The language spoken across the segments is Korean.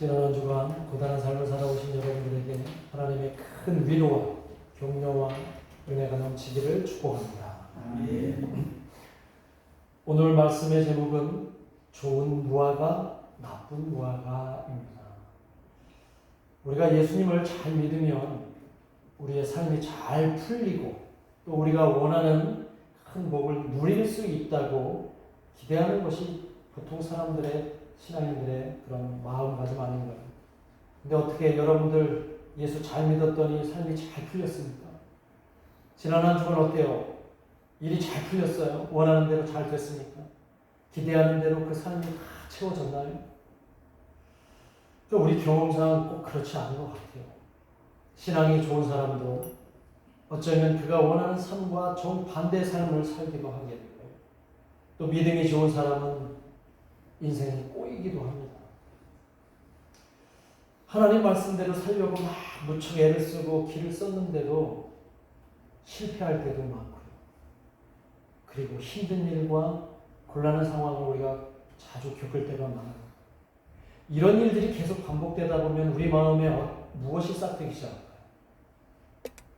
지난 한 주간 고단한 삶을 살아오신 여러분들에게 하나님의 큰 위로와 격려와 은혜가 넘치기를 축복합니다. 오늘 말씀의 제목은 좋은 무화과, 나쁜 무화과입니다. 우리가 예수님을 잘 믿으면 우리의 삶이 잘 풀리고 또 우리가 원하는 큰 복을 누릴 수 있다고 기대하는 것이 보통 사람들의, 신앙인들의 그런 마음가짐 아닌가요? 근데 어떻게 여러분들 예수 잘 믿었더니 삶이 잘 풀렸습니까? 지난 한 주간 어때요? 일이 잘 풀렸어요? 원하는 대로 잘 됐습니까? 기대하는 대로 그 삶이 다 채워졌나요? 우리 경험상 꼭 그렇지 않은 것 같아요. 신앙이 좋은 사람도 어쩌면 그가 원하는 삶과 정반대의 삶을 살기도 하게 되고, 또 믿음이 좋은 사람은 인생이 꼬이기도 합니다. 하나님 말씀대로 살려고 막 무척 애를 쓰고 길을 썼는데도 실패할 때도 많고요. 그리고 힘든 일과 곤란한 상황을 우리가 자주 겪을 때가 많아요. 이런 일들이 계속 반복되다 보면 우리 마음에 무엇이 싹트기 시작할까요?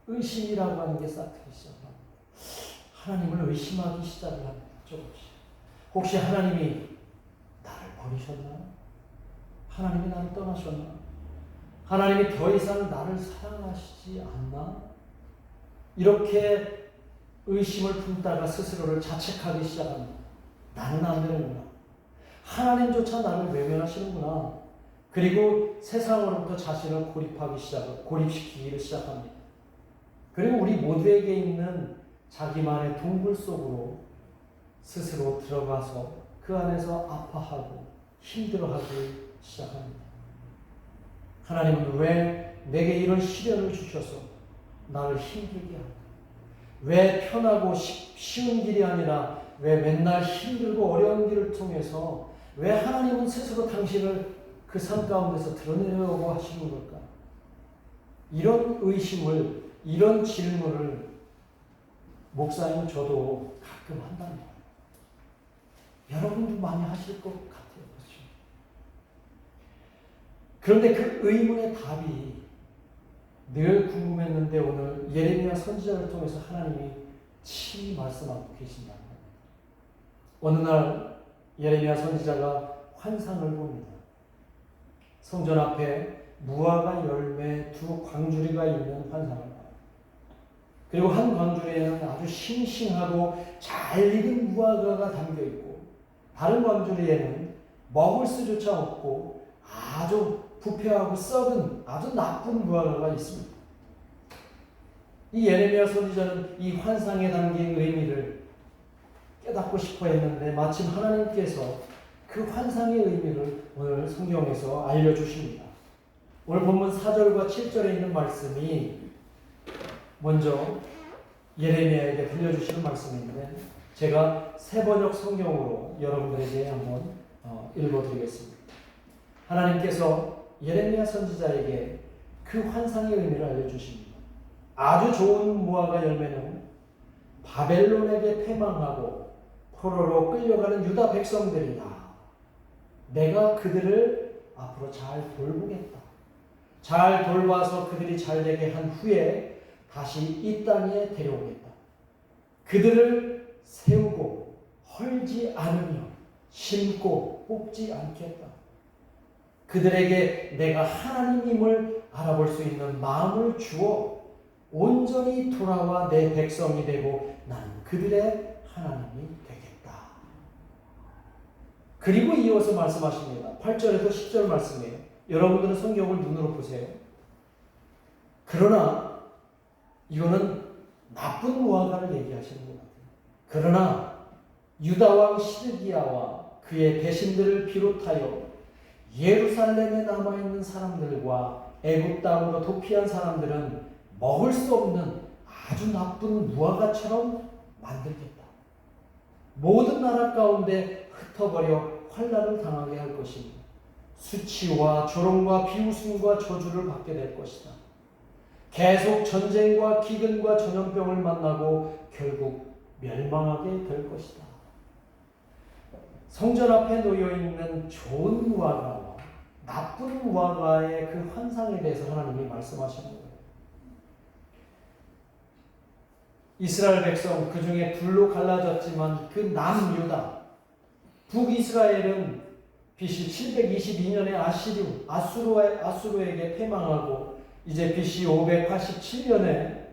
의심이라고 하는 게 싹트기 시작합니다. 하나님을 의심하기 시작을 합니다. 조금씩. 혹시 하나님이 나를 버리셨나? 하나님이 나를 떠나셨나? 하나님이 더 이상 나를 사랑하시지 않나? 이렇게 의심을 품다가 스스로를 자책하기 시작합니다. 나는 안 되는구나. 하나님조차 나를 외면하시는구나. 그리고 세상으로부터 자신을 고립시키기를 시작합니다. 그리고 우리 모두에게 있는 자기만의 동굴 속으로 스스로 들어가서 그 안에서 아파하고 힘들어하기 시작합니다. 하나님은 왜 내게 이런 시련을 주셔서 나를 힘들게 할까? 왜 편하고 쉬운 길이 아니라 왜 맨날 힘들고 어려운 길을 통해서 왜 하나님은 스스로 당신을 그 삶 가운데서 드러내려고 하시는 걸까? 이런 의심을, 이런 질문을 목사님 저도 가끔 한다는 거예요. 여러분도 많이 하실 것 같아요. 그렇죠? 그런데 그 의문의 답이 늘 궁금했는데 오늘 예레미야 선지자를 통해서 하나님이 친히 말씀하고 계신다는 겁니다. 어느 날 예레미야 선지자가 환상을 봅니다. 성전 앞에 무화과 열매 두 광주리가 있는 환상을 봐요. 그리고 한 광주리에는 아주 싱싱하고 잘 익은 무화과가 담겨있고 다른 광주리에는 먹을 수조차 없고 아주 부패하고 썩은 아주 나쁜 무화과가 있습니다. 이 예레미야 선지자는 이 환상에 담긴 의미를 깨닫고 싶어 했는데 마침 하나님께서 그 환상의 의미를 오늘 성경에서 알려주십니다. 오늘 본문 4절과 7절에 있는 말씀이 먼저 예레미야에게 들려주시는 말씀인데 제가 새번역 성경으로 여러분들에게 한번 읽어드리겠습니다. 하나님께서 예레미야 선지자에게 그 환상의 의미를 알려주십니다. 아주 좋은 무화과 열매는 바벨론에게 패망하고 포로로 끌려가는 유다 백성들이다. 내가 그들을 앞으로 잘 돌보겠다. 잘 돌봐서 그들이 잘 되게 한 후에 다시 이 땅에 데려오겠다. 그들을 세우고 헐지 않으며 심고 뽑지 않겠다. 그들에게 내가 하나님임을 알아볼 수 있는 마음을 주어 온전히 돌아와 내 백성이 되고 나는 그들의 하나님이 되겠다. 그리고 이어서 말씀하십니다. 8절에서 10절 말씀이에요. 여러분들은 성경을 눈으로 보세요. 그러나 이거는 나쁜 무화과를 얘기하시는 것 같아요. 그러나 유다왕 시드기야와 그의 대신들을 비롯하여 예루살렘에 남아있는 사람들과 애굽 땅으로 도피한 사람들은 먹을 수 없는 아주 나쁜 무화과처럼 만들겠다. 모든 나라 가운데 흩어버려 환난을 당하게 할 것입니다. 수치와 조롱과 비웃음과 저주를 받게 될 것이다. 계속 전쟁과 기근과 전염병을 만나고 결국 멸망하게 될 것이다. 성전 앞에 놓여있는 좋은 무화과와 나쁜 무화과의 그 환상에 대해서 하나님이 말씀하시는 거예요. 이스라엘 백성 그 중에 둘로 갈라졌지만 그 남유다, 북이스라엘은 BC 722년에 아수르에게 패망하고 이제 BC 587년에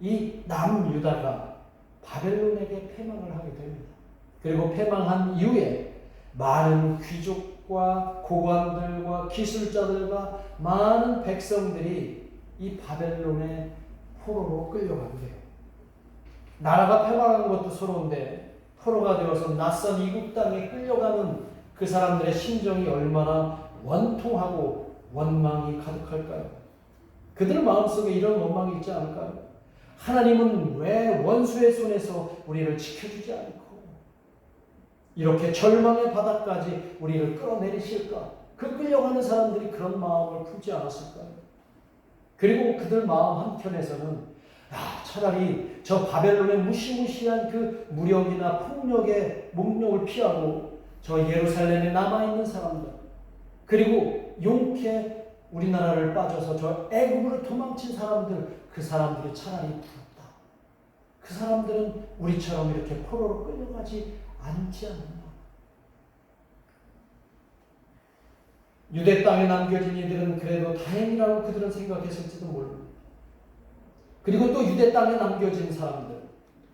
이 남유다가 바벨론에게 패망을 하게 됩니다. 그리고 패망한 이후에 많은 귀족과 고관들과 기술자들과 많은 백성들이 이 바벨론의 포로로 끌려가게 돼요. 나라가 패망한 것도 서러운데 포로가 되어서 낯선 이국 땅에 끌려가는 그 사람들의 심정이 얼마나 원통하고 원망이 가득할까요? 그들 마음속에 이런 원망이 있지 않을까요? 하나님은 왜 원수의 손에서 우리를 지켜주지 않고 이렇게 절망의 바닥까지 우리를 끌어내리실까? 그 끌려가는 사람들이 그런 마음을 품지 않았을까요? 그리고 그들 마음 한켠에서는 차라리 저 바벨론의 무시무시한 그 무력이나 폭력의 목욕을 피하고 저 예루살렘에 남아있는 사람들, 그리고 용케 우리나라를 빠져서 저 애굽으로 도망친 사람들, 그 사람들이 차라리 부럽다. 그 사람들은 우리처럼 이렇게 포로로 끌려가지 않지 않는다. 유대 땅에 남겨진 이들은 그래도 다행이라고 그들은 생각했을지도 모릅니다. 그리고 또 유대 땅에 남겨진 사람들,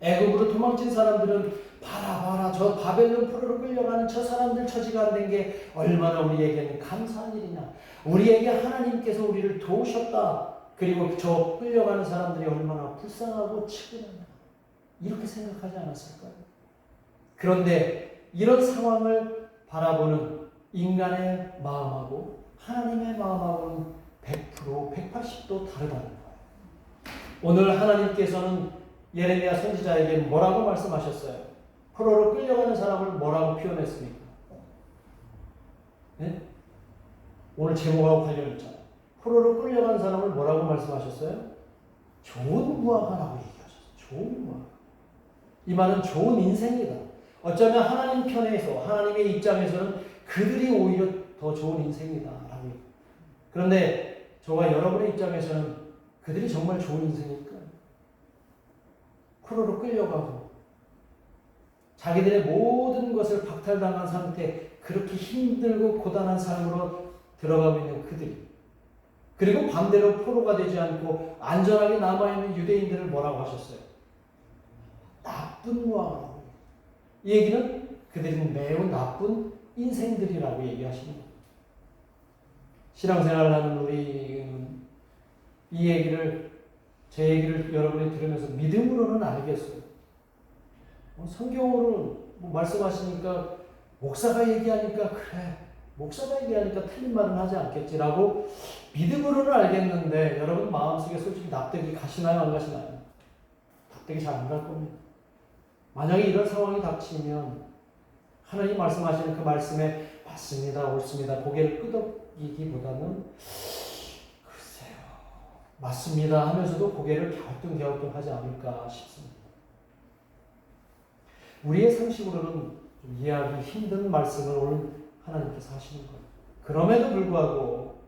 애굽으로 도망친 사람들은 봐라 저 바벨론 포로로 끌려가는 저 사람들 처지가 안 된 게 얼마나 우리에게는 감사한 일이냐. 우리에게 하나님께서 우리를 도우셨다. 그리고 저 끌려가는 사람들이 얼마나 불쌍하고 측은하냐. 이렇게 생각하지 않았을까요? 그런데 이런 상황을 바라보는 인간의 마음하고 하나님의 마음하고는 180도 다르다는 거예요. 오늘 하나님께서는 예레미야 선지자에게 뭐라고 말씀하셨어요? 포로로 끌려가는 사람을 뭐라고 표현했습니까? 네? 오늘 제목하고 관련 있잖아요. 포로로 끌려가는 사람을 뭐라고 말씀하셨어요? 좋은 무화과라고 얘기하셨어요. 좋은 무화과. 이 말은 좋은 인생이다. 어쩌면 하나님 편에서, 하나님의 입장에서는 그들이 오히려 더 좋은 인생이다. 라고. 그런데 저와 여러분의 입장에서는 그들이 정말 좋은 인생일까요? 포로로 끌려가고 자기들의 모든 것을 박탈당한 상태, 그렇게 힘들고 고단한 삶으로 들어가고 있는 그들이, 그리고 반대로 포로가 되지 않고 안전하게 남아있는 유대인들을 뭐라고 하셨어요? 나쁜 무화과. 이 얘기는 그들은 매우 나쁜 인생들이라고 얘기하시는 거예요. 신앙생활을 하는 우리는 이 얘기를, 제 얘기를 여러분이 들으면서 믿음으로는 알겠어요. 성경으로 말씀하시니까, 목사가 얘기하니까, 그래, 목사가 얘기하니까 틀린 말은 하지 않겠지라고 믿음으로는 알겠는데, 여러분 마음속에 솔직히 납득이 가시나요, 안 가시나요? 납득이 잘 안 갈 겁니다. 만약에 이런 상황이 닥치면 하나님 말씀하시는 그 말씀에 맞습니다, 옳습니다, 고개를 끄덕이기보다는 글쎄요, 맞습니다 하면서도 고개를 갸우뚱하지 않을까 싶습니다. 우리의 상식으로는 좀 이해하기 힘든 말씀을 오늘 하나님께서 하시는 거예요. 그럼에도 불구하고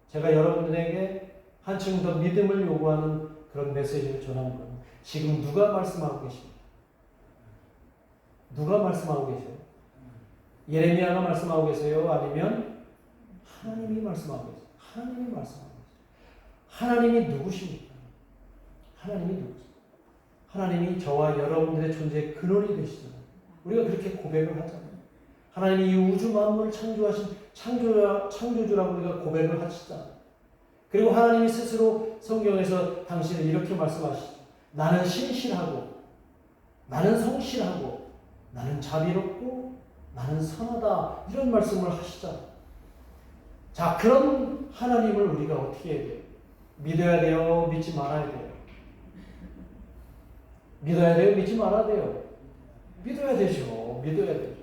제가 여러분들에게 한층 더 믿음을 요구하는 그런 메시지를 전하는 거예요. 지금 누가 말씀하고 계십니까? 누가 말씀하고 계세요? 예레미야가 말씀하고 계세요? 아니면 하나님이 말씀하고 계세요? 하나님이 말씀하고 계세요. 하나님이 누구십니까? 하나님이 누구십니까? 하나님이 저와 여러분들의 존재의 근원이 되시잖아요. 우리가 그렇게 고백을 하잖아요. 하나님이 이 우주 만물을 창조하신 창조주라고 우리가 고백을 하시잖아요. 그리고 하나님이 스스로 성경에서 당신을 이렇게 말씀하시죠. 나는 신실하고, 나는 성실하고, 나는 자비롭고, 나는 선하다. 이런 말씀을 하시잖아요. 자, 그런 하나님을 우리가 어떻게 해야 돼요? 믿어야 돼요? 믿지 말아야 돼요? 믿어야 돼요? 믿지 말아야 돼요? 믿어야 되죠. 믿어야 되죠.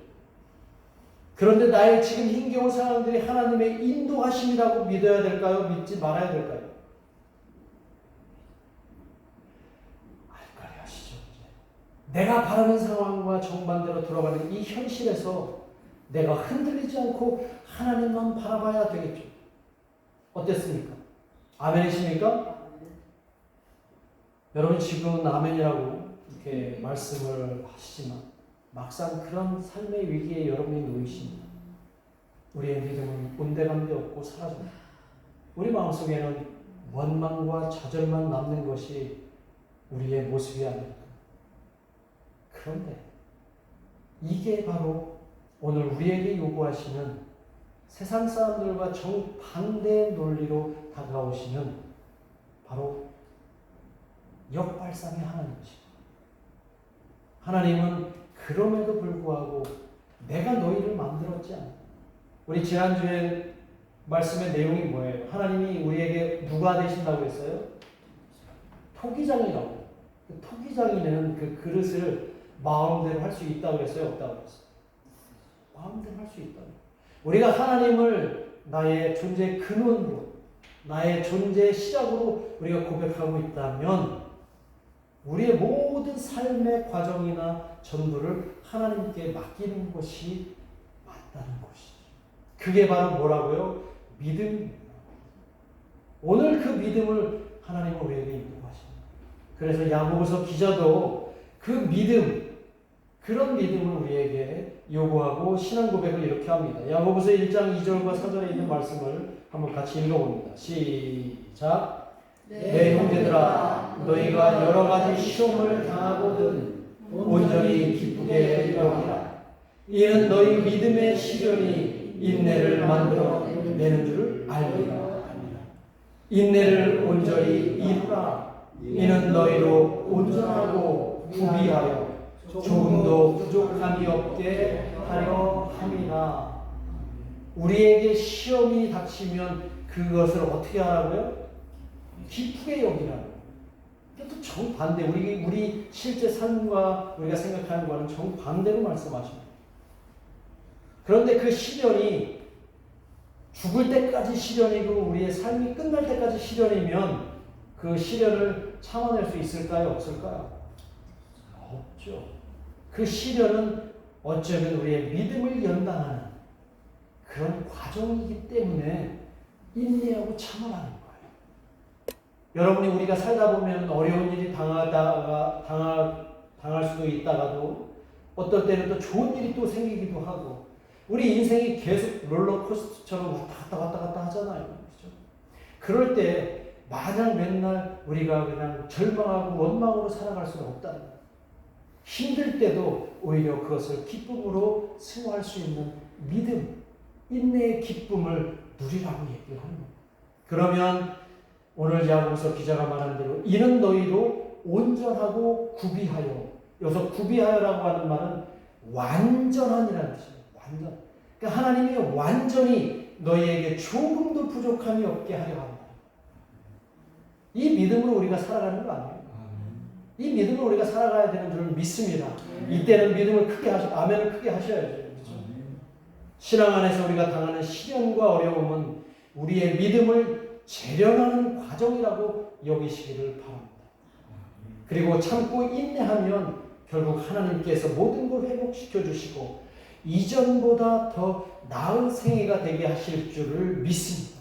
그런데 나의 지금 힘겨운 상황들이 하나님의 인도하심이라고 믿어야 될까요? 믿지 말아야 될까요? 알까리 하시죠. 내가 바라는 상황과 정반대로 돌아가는 이 현실에서 내가 흔들리지 않고 하나님만 바라봐야 되겠죠. 어땠습니까? 아멘이십니까? 여러분 지금은 아멘이라고 이렇게 말씀을 하시지만 막상 그런 삶의 위기에 여러분이 놓이십니다. 우리의 믿음은 온데간데 없고 사라집니다. 우리 마음속에는 원망과 좌절만 남는 것이 우리의 모습이 아닙니까? 그런데 이게 바로 오늘 우리에게 요구하시는 세상 사람들과 정반대의 논리로 다가오시는 바로 역발상의 하나님이십니다. 하나님은 그럼에도 불구하고 내가 너희를 만들었지 않아. 우리 지난주에 말씀의 내용이 뭐예요? 하나님이 우리에게 누가 되신다고 했어요? 토기장이라고. 토기장이는 그 그릇을 마음대로 할 수 있다고 했어요? 없다고 했어요? 마음대로 할 수 있다고. 우리가 하나님을 나의 존재의 근원으로, 나의 존재의 시작으로 우리가 고백하고 있다면 우리의 모든 삶의 과정이나 전부를 하나님께 맡기는 것이 맞다는 것이죠. 그게 바로 뭐라고요? 믿음입니다. 오늘 그 믿음을 하나님은 우리에게 인도하십니다. 그래서 야고보서 기자도 그 믿음, 그런 믿음을 우리에게 요구하고 신앙 고백을 이렇게 합니다. 야고보서 1장 2절과 4절에 있는 말씀을 한번 같이 읽어봅니다. 시작. 내 형제들아, 너희가 여러 가지 시험을 당하거든 온전히 기쁘게 여기라. 이는 너희 믿음의 시련이 인내를 만들어 내는 줄을 알리라 합니다. 인내를 온전히 이루라. 이는 너희로 온전하고 구비하여 조금도 부족함이 없게 하려 함이라. 우리에게 시험이 닥치면 그것을 어떻게 하라고요? 기쁘게 여기라고. 또 정반대, 우리 실제 삶과 우리가 생각하는 것과는 정반대로 말씀하십니다. 그런데 그 시련이 죽을 때까지 시련이고 우리의 삶이 끝날 때까지 시련이면 그 시련을 참아낼 수 있을까요? 없을까요? 없죠. 그 시련은 어쩌면 우리의 믿음을 연단하는 그런 과정이기 때문에 인내하고 참아라는 거예요. 여러분이 우리가 살다 보면 어려운 일이 당할 수도 있다가도 어떨 때는 또 좋은 일이 또 생기기도 하고 우리 인생이 계속 롤러코스터처럼 왔다 갔다 하잖아요. 그렇죠? 그럴 때 마냥 맨날 우리가 그냥 절망하고 원망으로 살아갈 수는 없다는 거예요. 힘들 때도 오히려 그것을 기쁨으로 승화할 수 있는 믿음, 인내의 기쁨을 누리라고 얘기를 하는 거예요. 그러면 오늘 야고보서 기자가 말한 대로 이는 너희로 온전하고 구비하여, 여기서 구비하여라고 하는 말은 완전한이라는 뜻이에요. 완전. 그러니까 하나님이 완전히 너희에게 조금도 부족함이 없게 하려 합니다. 이 믿음으로 우리가 살아가는 거 아니에요. 이 믿음으로 우리가 살아가야 되는 줄 믿습니다. 이때는 믿음을 크게 아멘을 크게 하셔야죠. 그렇죠? 신앙 안에서 우리가 당하는 시련과 어려움은 우리의 믿음을 재련하는 과정이라고 여기시기를 바랍니다. 그리고 참고 인내하면 결국 하나님께서 모든 걸 회복시켜 주시고 이전보다 더 나은 생애가 되게 하실 줄을 믿습니다.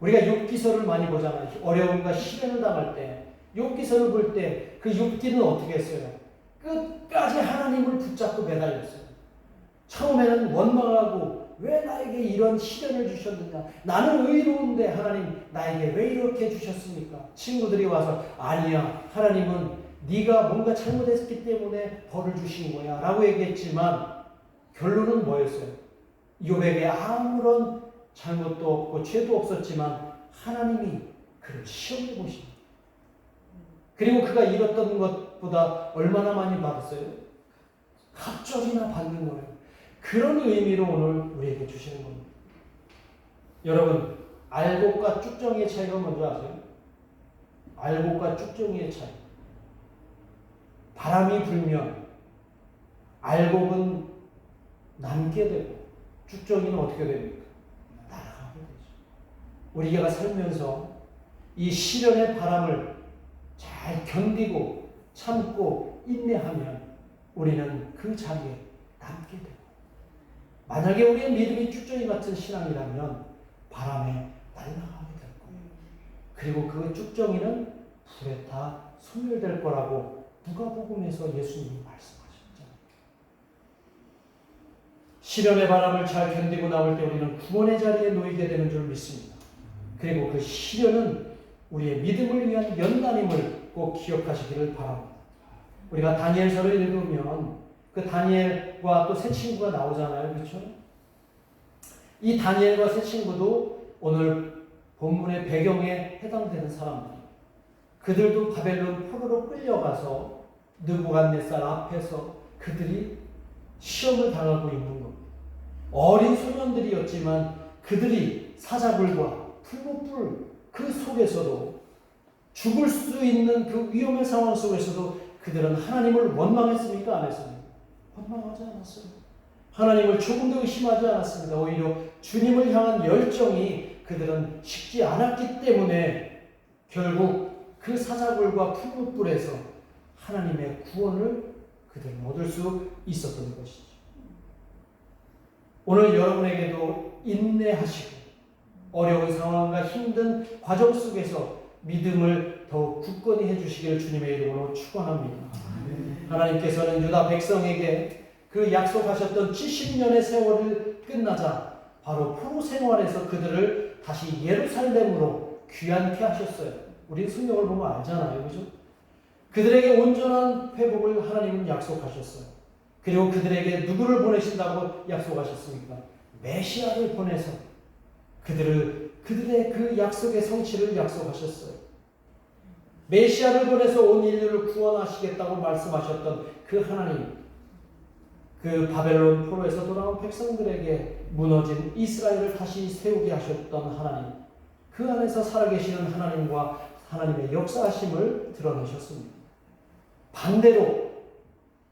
우리가 욥기서를 많이 보잖아요. 어려움과 시련을 당할 때 욥기서를 볼 때 그 욥기는 어떻게 했어요? 끝까지 하나님을 붙잡고 매달렸어요. 처음에는 원망하고 왜 나에게 이런 시련을 주셨느냐? 나는 의로운데 하나님 나에게 왜 이렇게 주셨습니까? 친구들이 와서 아니야, 하나님은 네가 뭔가 잘못했기 때문에 벌을 주신 거야 라고 얘기했지만 결론은 뭐였어요? 욥에게 아무런 잘못도 없고 죄도 없었지만 하나님이 그를 시험해 보십니다. 그리고 그가 잃었던 것보다 얼마나 많이 받았어요? 갑절이나 받는 거예요. 그런 의미로 오늘 우리에게 주시는 겁니다. 여러분, 알곡과 쭉정이의 차이가 뭔지 아세요? 알곡과 쭉정이의 차이. 바람이 불면 알곡은 남게 되고 쭉정이는 어떻게 됩니까? 날아가게 되죠. 우리가 살면서 이 시련의 바람을 잘 견디고 참고 인내하면 우리는 그 자리에 남게 되고 만약에 우리의 믿음이 쭉정이 같은 신앙이라면 바람에 날아가게 될 거예요. 그리고 그 쭉정이는 불에 다 소멸될 거라고 누가복음에서 예수님이 말씀하셨죠. 시련의 바람을 잘 견디고 나올 때 우리는 구원의 자리에 놓이게 되는 줄 믿습니다. 그리고 그 시련은 우리의 믿음을 위한 연단임을 꼭 기억하시기를 바랍니다. 우리가 다니엘서를 읽으면 그 다니엘과 또 세 친구가 나오잖아요. 그렇죠? 이 다니엘과 세 친구도 오늘 본문의 배경에 해당되는 사람들이에요. 그들도 바벨론 포로로 끌려가서 느부갓네살 앞에서 그들이 시험을 당하고 있는 겁니다. 어린 소년들이었지만 그들이 사자굴과 풀무불 그 속에서도 죽을 수 있는 그 위험의 상황 속에서도 그들은 하나님을 원망했습니까? 안 했습니까? 원망하지 않았어요. 하나님을 조금도 의심하지 않았습니다. 오히려 주님을 향한 열정이 그들은 식지 않았기 때문에 결국 그 사자굴과 풀무불에서 하나님의 구원을 그들은 얻을 수 있었던 것이죠. 오늘 여러분에게도 인내하시고 어려운 상황과 힘든 과정 속에서 믿음을 더욱 굳건히 해주시기를 주님의 이름으로 축원합니다. 하나님께서는 유다 백성에게 그 약속하셨던 70년의 세월을 끝나자 바로 포로 생활에서 그들을 다시 예루살렘으로 귀환케 하셨어요. 우리 성경을 보면 알잖아요. 그죠? 그들에게 온전한 회복을 하나님은 약속하셨어요. 그리고 그들에게 누구를 보내신다고 약속하셨습니까? 메시아를 보내서 그들의 그 약속의 성취를 약속하셨어요. 메시아를 보내서 온 인류를 구원하시겠다고 말씀하셨던 그 하나님, 그 바벨론 포로에서 돌아온 백성들에게 무너진 이스라엘을 다시 세우게 하셨던 하나님, 그 안에서 살아계시는 하나님과 하나님의 역사하심을 드러내셨습니다. 반대로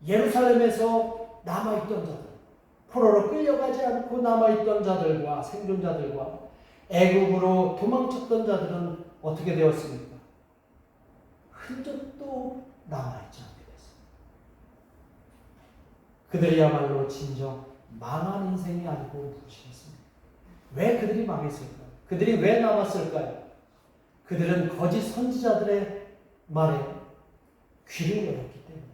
예루살렘에서 남아있던 자들, 포로로 끌려가지 않고 남아있던 자들과 생존자들과 애국으로 도망쳤던 자들은 어떻게 되었습니까? 흔적도 남아있지 않게 됐습니다. 그들이야말로 진정 망한 인생이 아니고 무엇이겠습니까? 왜 그들이 망했을까요? 그들이 왜 남았을까요? 그들은 거짓 선지자들의 말에 귀를 열었기 때문에.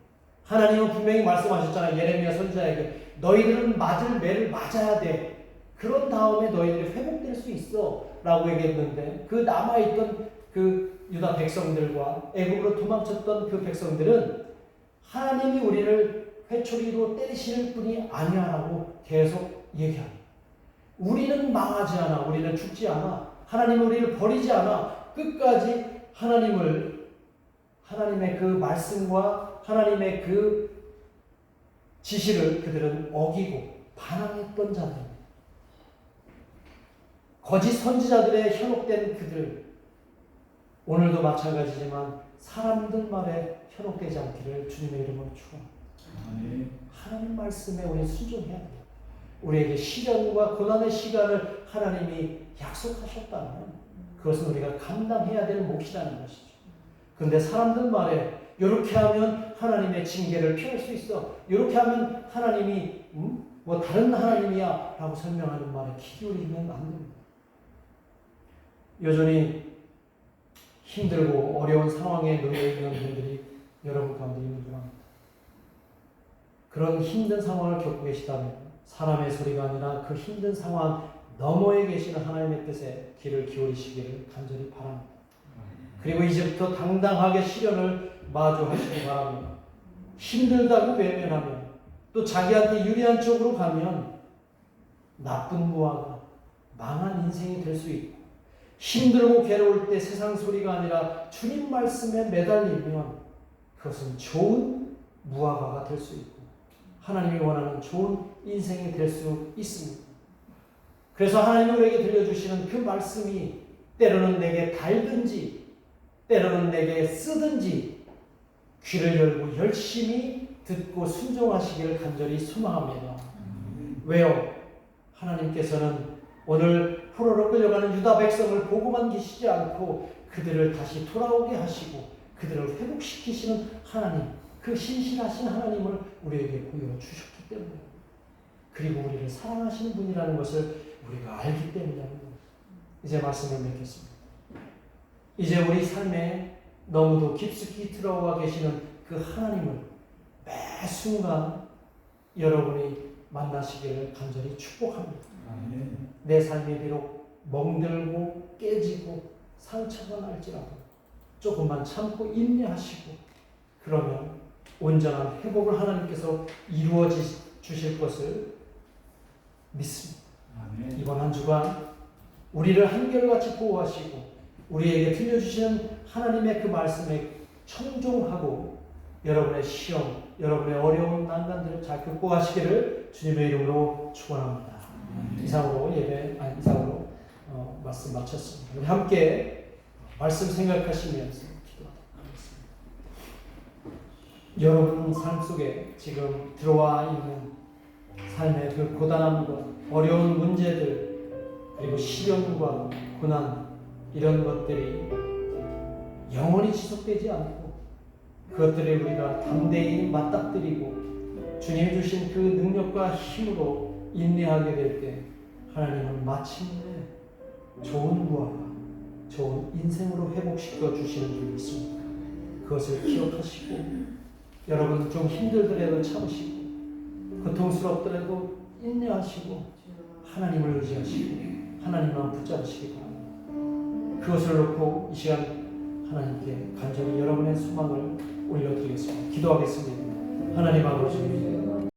하나님은 분명히 말씀하셨잖아요. 예레미야 선지자에게 너희들은 맞을 매를 맞아야 돼. 그런 다음에 너희들이 회복될 수 있어 라고 얘기했는데 그 남아있던 그 유다 백성들과 애국으로 도망쳤던 그 백성들은 하나님이 우리를 회초리로 때리실 분이 아니야라고 계속 얘기합니다. 우리는 망하지 않아. 우리는 죽지 않아. 하나님은 우리를 버리지 않아. 끝까지 하나님의 그 말씀과 하나님의 그 지시를 그들은 어기고 반항했던 자들입니다. 거짓 선지자들의 현혹된 그들, 오늘도 마찬가지지만 사람들 말에 현혹되지 않기를 주님의 이름으로 축원합니다. 하나님 말씀에 우리 순종해야 돼요. 우리에게 시련과 고난의 시간을 하나님이 약속하셨다면 그것은 우리가 감당해야 될 몫이라는 것이죠. 그런데 사람들 말에 이렇게 하면 하나님의 징계를 피할 수 있어. 이렇게 하면 하나님이 뭐 다른 하나님이야 라고 설명하는 말에 귀 기울이면 안 됩니다. 여전히 힘들고 어려운 상황에 놓여 있는 분들이 여러분 가운데 있는 줄 압니다. 그런 힘든 상황을 겪고 계시다면 사람의 소리가 아니라 그 힘든 상황 너머에 계시는 하나님의 뜻에 귀를 기울이시기를 간절히 바랍니다. 그리고 이제부터 당당하게 시련을 마주하시기 바랍니다. 힘들다고 외면하면 또 자기한테 유리한 쪽으로 가면 나쁜 무화과 망한 인생이 될 수 있고 힘들고 괴로울 때 세상 소리가 아니라 주님 말씀에 매달리면 그것은 좋은 무화과가 될 수 있고 하나님이 원하는 좋은 인생이 될 수 있습니다. 그래서 하나님이 우리에게 들려주시는 그 말씀이 때로는 내게 달든지 때로는 내게 쓰든지 귀를 열고 열심히 듣고 순종하시기를 간절히 소망합니다. 왜요? 하나님께서는 오늘 포로로 끌려가는 유다 백성을 보고만 계시지 않고 그들을 다시 돌아오게 하시고 그들을 회복시키시는 하나님, 그 신실하신 하나님을 우리에게 보여주셨기 때문에 그리고 우리를 사랑하시는 분이라는 것을 우리가 알기 때문이라는 겁니다. 이제 말씀을 맺겠습니다. 이제 우리 삶에 너무도 깊숙이 들어와 계시는 그 하나님을 매 순간 여러분이 만나시기를 간절히 축복합니다. 내 삶이 비록 멍들고 깨지고 상처가 날지라도 조금만 참고 인내하시고 그러면 온전한 회복을 하나님께서 이루어 주실 것을 믿습니다. 이번 한 주간 우리를 한결같이 보호하시고 우리에게 들려주시는 하나님의 그 말씀에 청종하고 여러분의 시험, 여러분의 어려운 난관들을 잘 극복하시기를 주님의 이름으로 축원합니다. 이상으로 말씀 마쳤습니다. 우리 함께 말씀 생각하시면서 기도하겠습니다. 여러분 삶 속에 지금 들어와 있는 삶의 그 고단함과 어려운 문제들 그리고 시련과 고난 이런 것들이 영원히 지속되지 않고 그것들을 우리가 담대히 맞닥뜨리고 주님이 주신 그 능력과 힘으로 인내하게 될 때 하나님은 마침내 좋은 부활과 좋은 인생으로 회복시켜 주시는 줄 믿습니다. 그것을 기억하시고 여러분 좀 힘들더라도 참으시고 고통스럽더라도 인내하시고 하나님을 의지하시고 하나님만 붙잡으시기 바랍니다. 그것을 놓고 이 시간 하나님께 간절히 여러분의 소망을 올려드리겠습니다. 기도하겠습니다. 하나님 아버지